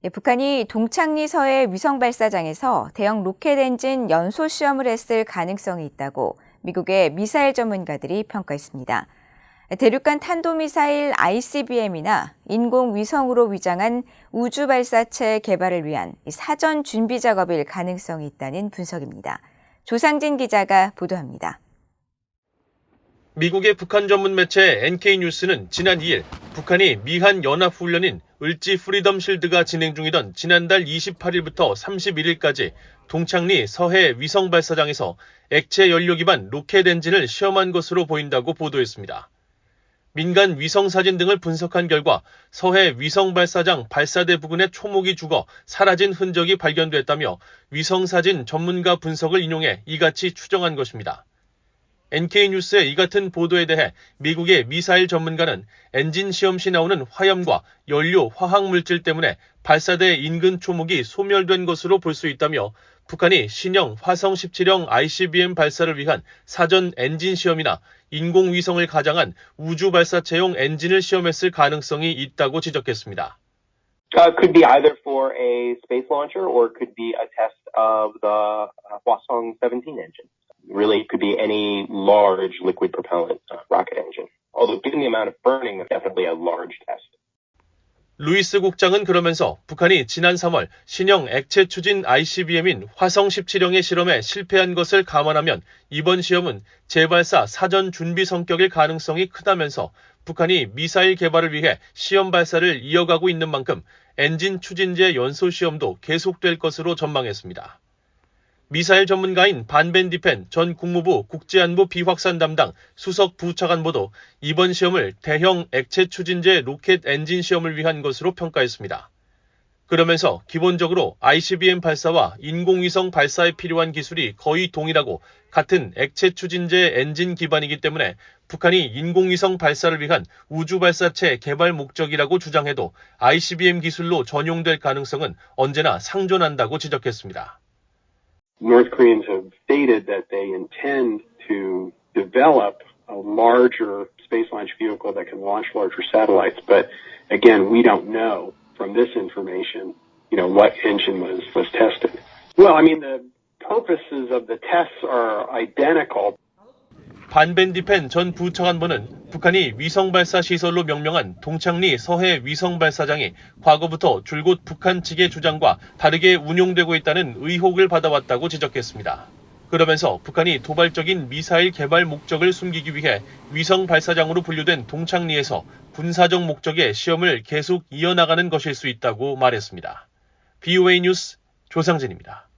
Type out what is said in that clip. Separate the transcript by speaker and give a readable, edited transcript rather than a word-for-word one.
Speaker 1: 북한이 동창리 서해 위성 발사장에서 대형 로켓 엔진 연소 시험을 했을 가능성이 있다고 미국의 미사일 전문가들이 평가했습니다. 대륙간 탄도미사일 ICBM이나 인공위성으로 위장한 우주 발사체 개발을 위한 사전 준비 작업일 가능성이 있다는 분석입니다. 조상진 기자가 보도합니다.
Speaker 2: 미국의 북한 전문 매체 NK뉴스는 지난 2일 북한이 미한 연합훈련인 을지 프리덤 실드가 진행 중이던 지난달 28일부터 31일까지 동창리 서해 위성 발사장에서 액체 연료 기반 로켓 엔진을 시험한 것으로 보인다고 보도했습니다. 민간 위성 사진 등을 분석한 결과 서해 위성 발사장 발사대 부근에 초목이 죽어 사라진 흔적이 발견됐다며 위성 사진 전문가 분석을 인용해 이같이 추정한 것입니다. NK뉴스의 이 같은 보도에 대해 미국의 미사일 전문가는 엔진 시험 시 나오는 화염과 연료, 화학물질 때문에 발사대 인근 초목이 소멸된 것으로 볼 수 있다며 북한이 신형 화성 17형 ICBM 발사를 위한 사전 엔진 시험이나 인공위성을 가장한 우주 발사체용 엔진을 시험했을 가능성이 있다고 지적했습니다.
Speaker 3: Could be either for a space launcher or could be a test of the Hwasong 17 engine. Really, it could be any large liquid propellant rocket engine. Although, given the amount of burning, it's definitely a large test.
Speaker 2: 루이스 국장은 그러면서 북한이 지난 3월 신형 액체 추진 ICBM인 화성 17형의 실험에 실패한 것을 감안하면 이번 시험은 재발사 사전 준비 성격일 가능성이 크다면서 북한이 미사일 개발을 위해 시험 발사를 이어가고 있는 만큼 엔진 추진제 연소 시험도 계속될 것으로 전망했습니다. 미사일 전문가인 반 벤 디펜 전 국무부 국제안보 비확산 담당 수석 부차관보도 이번 시험을 대형 액체 추진제 로켓 엔진 시험을 위한 것으로 평가했습니다. 그러면서 기본적으로 ICBM 발사와 인공위성 발사에 필요한 기술이 거의 동일하고 같은 액체 추진제 엔진 기반이기 때문에 북한이 인공위성 발사를 위한 우주 발사체 개발 목적이라고 주장해도 ICBM 기술로 전용될 가능성은 언제나 상존한다고 지적했습니다.
Speaker 4: North Koreans have stated that they intend to develop a larger space launch vehicle that can launch larger satellites. But again, we don't know from this information, what engine was tested. Well, the purposes of the tests are identical.
Speaker 2: 반 벤 디펜 전 부차관보는 북한이 위성 발사 시설로 명명한 동창리 서해 위성 발사장이 과거부터 줄곧 북한 측의 주장과 다르게 운용되고 있다는 의혹을 받아왔다고 지적했습니다. 그러면서 북한이 도발적인 미사일 개발 목적을 숨기기 위해 위성 발사장으로 분류된 동창리에서 군사적 목적의 시험을 계속 이어나가는 것일 수 있다고 말했습니다. BOA 뉴스 조상진입니다.